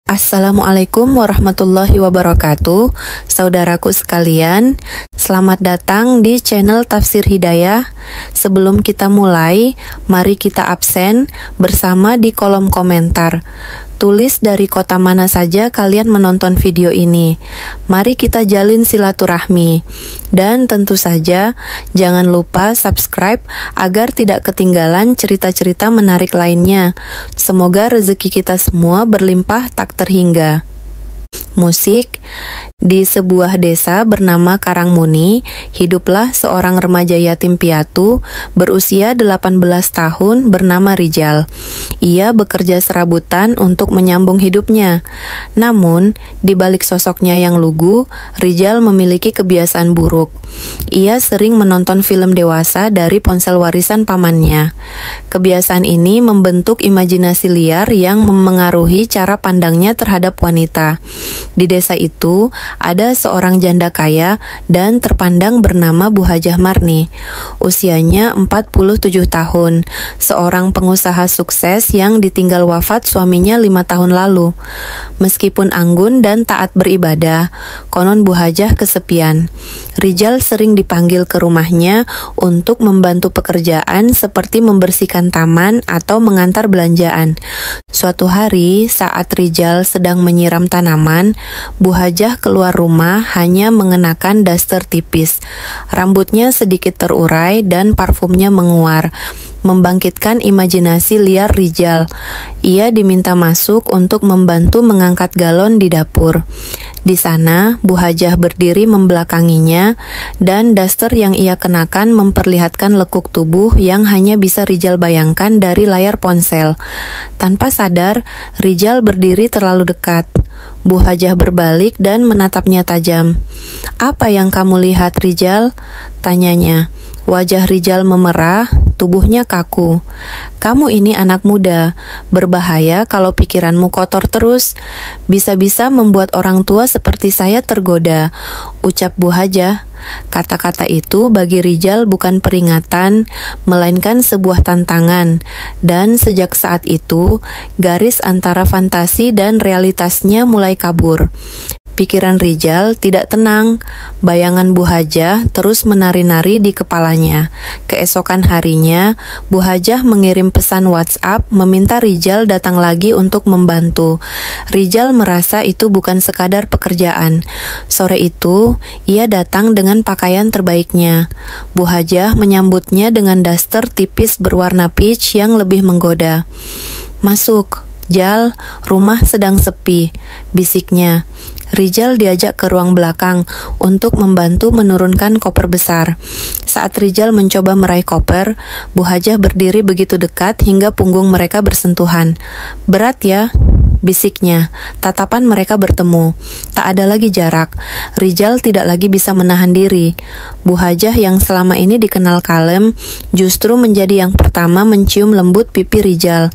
Assalamualaikum warahmatullahi wabarakatuh. Saudaraku sekalian, selamat datang di channel Tafsir Hidayah. Sebelum kita mulai, mari kita absen bersama di kolom komentar. Tulis dari kota mana saja kalian menonton video ini. Mari kita jalin silaturahmi. Dan tentu saja, jangan lupa subscribe agar tidak ketinggalan cerita-cerita menarik lainnya. Semoga rezeki kita semua berlimpah tak terhingga. Musik. Di sebuah desa bernama Karangmuni, hiduplah seorang remaja yatim piatu berusia 18 tahun bernama Rijal. Ia bekerja serabutan untuk menyambung hidupnya. Namun, di balik sosoknya yang lugu, Rijal memiliki kebiasaan buruk. Ia sering menonton film dewasa dari ponsel warisan pamannya. Kebiasaan ini membentuk imajinasi liar yang memengaruhi cara pandangnya terhadap wanita. Di desa itu, ada seorang janda kaya dan terpandang bernama Bu Hajah Marni. Usianya 47 tahun, seorang pengusaha sukses yang ditinggal wafat suaminya 5 tahun lalu. Meskipun anggun dan taat beribadah, konon Bu Hajah kesepian. Rijal sering dipanggil ke rumahnya untuk membantu pekerjaan seperti membersihkan taman atau mengantar belanjaan. Suatu hari, saat Rijal sedang menyiram tanaman, Bu Hajah keluar rumah hanya mengenakan daster tipis. Rambutnya sedikit terurai dan parfumnya menguar, membangkitkan imajinasi liar Rijal. Ia diminta masuk untuk membantu mengangkat galon di dapur. Di sana, Bu Hajah berdiri membelakanginya, dan daster yang ia kenakan memperlihatkan lekuk tubuh yang hanya bisa Rijal bayangkan dari layar ponsel. Tanpa sadar, Rijal berdiri terlalu dekat. Bu Hajah berbalik dan menatapnya tajam. "Apa yang kamu lihat, Rijal?" tanyanya. Wajah Rijal memerah, tubuhnya kaku. "Kamu ini anak muda, berbahaya kalau pikiranmu kotor terus. Bisa-bisa membuat orang tua seperti saya tergoda," ucap Bu Hajah. Kata-kata itu bagi Rijal bukan peringatan, melainkan sebuah tantangan. Dan sejak saat itu, garis antara fantasi dan realitasnya mulai kabur. Pikiran Rijal tidak tenang. Bayangan Bu Hajah terus menari-nari di kepalanya. Keesokan harinya, Bu Hajah mengirim pesan WhatsApp meminta Rijal datang lagi untuk membantu. Rijal merasa itu bukan sekadar pekerjaan. Sore itu, ia datang dengan pakaian terbaiknya. Bu Hajah menyambutnya dengan daster tipis berwarna peach yang lebih menggoda. "Masuk, Jal, rumah sedang sepi," bisiknya. Rijal diajak ke ruang belakang untuk membantu menurunkan koper besar. Saat Rijal mencoba meraih koper, Bu Hajah berdiri begitu dekat hingga punggung mereka bersentuhan. "Berat ya?" bisiknya. Tatapan mereka bertemu. Tak ada lagi jarak. Rijal tidak lagi bisa menahan diri. Bu Hajah yang selama ini dikenal kalem, justru menjadi yang pertama mencium lembut pipi Rijal.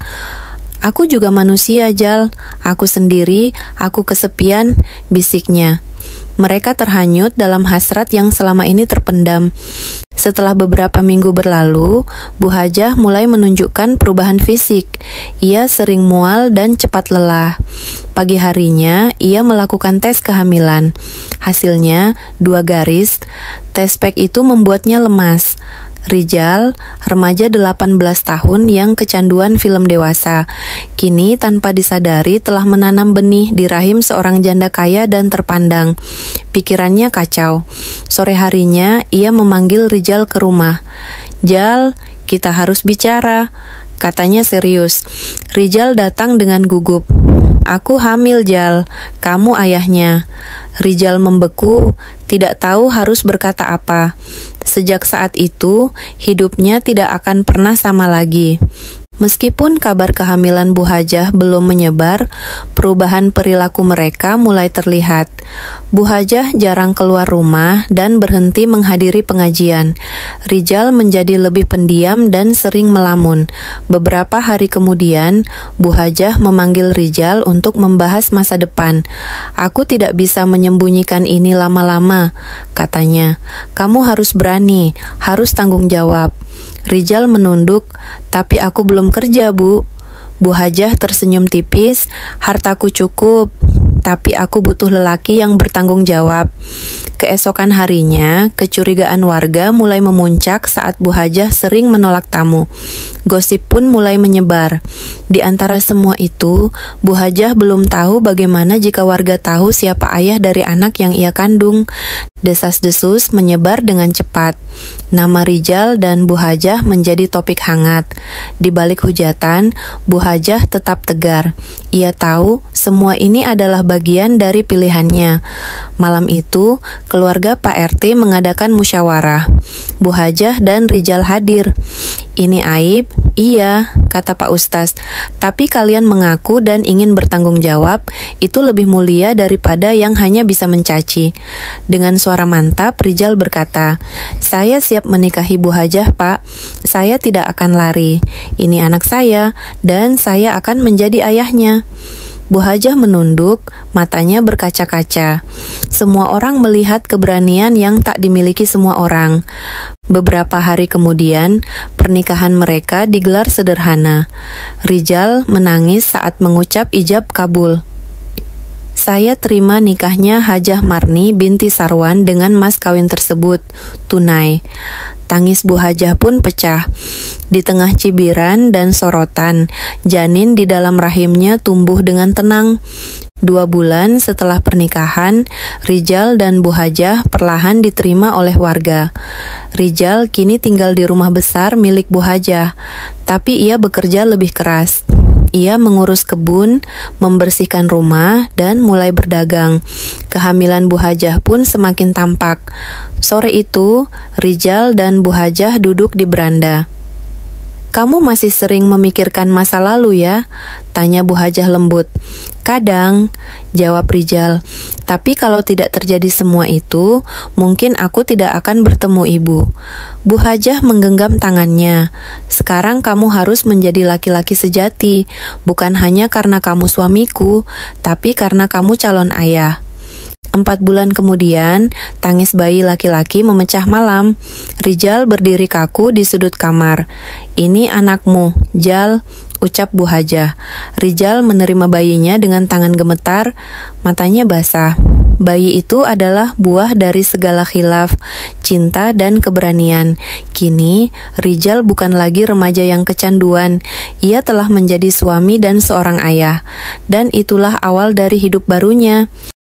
"Aku juga manusia, Jal. Aku sendiri, aku kesepian," bisiknya. Mereka terhanyut dalam hasrat yang selama ini terpendam. Setelah beberapa minggu berlalu, Bu Hajah mulai menunjukkan perubahan fisik. Ia sering mual dan cepat lelah. Pagi harinya, ia melakukan tes kehamilan. Hasilnya, 2 garis. Tes pack itu membuatnya lemas. Rijal, remaja 18 tahun yang kecanduan film dewasa, kini tanpa disadari telah menanam benih di rahim seorang janda kaya dan terpandang. Pikirannya kacau. Sore harinya, ia memanggil Rijal ke rumah. "Jal, kita harus bicara," katanya serius. Rijal datang dengan gugup. "Aku hamil, Jal. Kamu ayahnya." Rijal membeku, tidak tahu harus berkata apa. Sejak saat itu, hidupnya tidak akan pernah sama lagi. Meskipun kabar kehamilan Bu Hajah belum menyebar, perubahan perilaku mereka mulai terlihat. Bu Hajah jarang keluar rumah dan berhenti menghadiri pengajian. Rijal menjadi lebih pendiam dan sering melamun. Beberapa hari kemudian, Bu Hajah memanggil Rijal untuk membahas masa depan. "Aku tidak bisa menyembunyikan ini lama-lama," katanya. "Kamu harus berani, harus tanggung jawab." Rijal menunduk, "Tapi aku belum kerja, Bu." Bu Hajah tersenyum tipis, hartaku cukup, tapi aku butuh lelaki yang bertanggung jawab. Keesokan harinya, kecurigaan warga mulai memuncak saat Bu Hajah sering menolak tamu. Gosip pun mulai menyebar. Di antara semua itu, Bu Hajah belum tahu bagaimana jika warga tahu siapa ayah dari anak yang ia kandung. Desas-desus menyebar dengan cepat. Nama Rijal dan Bu Hajah menjadi topik hangat. Di balik hujatan, Bu Hajah tetap tegar. Ia tahu semua ini adalah bagian dari pilihannya. Malam itu, keluarga Pak RT mengadakan musyawarah. Bu Hajah dan Rijal hadir. Ini aib? Iya, kata Pak Ustaz. Tapi kalian mengaku dan ingin bertanggung jawab, itu lebih mulia daripada yang hanya bisa mencaci. Dengan suara mantap, Rijal berkata, saya siap menikahi Bu Hajah, Pak. Saya tidak akan lari. Ini anak saya, dan saya akan menjadi ayahnya. Bu Hajah menunduk, matanya berkaca-kaca. Semua orang melihat keberanian yang tak dimiliki semua orang. Beberapa hari kemudian, pernikahan mereka digelar sederhana. Rijal menangis saat mengucap ijab kabul. Saya terima nikahnya Hajah Marni binti Sarwan dengan mas kawin tersebut, tunai. Tangis Bu Hajah pun pecah. Di tengah cibiran dan sorotan, janin di dalam rahimnya tumbuh dengan tenang. 2 bulan setelah pernikahan, Rijal dan Bu Hajah perlahan diterima oleh warga. Rijal kini tinggal di rumah besar milik Bu Hajah, tapi ia bekerja lebih keras. Ia mengurus kebun, membersihkan rumah, dan mulai berdagang. Kehamilan Bu Hajah pun semakin tampak. Sore itu, Rijal dan Bu Hajah duduk di beranda. Kamu masih sering memikirkan masa lalu ya? Tanya Bu Hajah lembut. Kadang, jawab Rijal. Tapi kalau tidak terjadi semua itu, mungkin aku tidak akan bertemu ibu. Bu Hajah menggenggam tangannya. Sekarang kamu harus menjadi laki-laki sejati, bukan hanya karena kamu suamiku, tapi karena kamu calon ayah. 4 bulan kemudian, tangis bayi laki-laki memecah malam. Rijal berdiri kaku di sudut kamar. Ini anakmu, Jal, ucap Bu Hajah. Rijal menerima bayinya dengan tangan gemetar, matanya basah. Bayi itu adalah buah dari segala khilaf, cinta dan keberanian. Kini, Rijal bukan lagi remaja yang kecanduan. Ia telah menjadi suami dan seorang ayah. Dan itulah awal dari hidup barunya.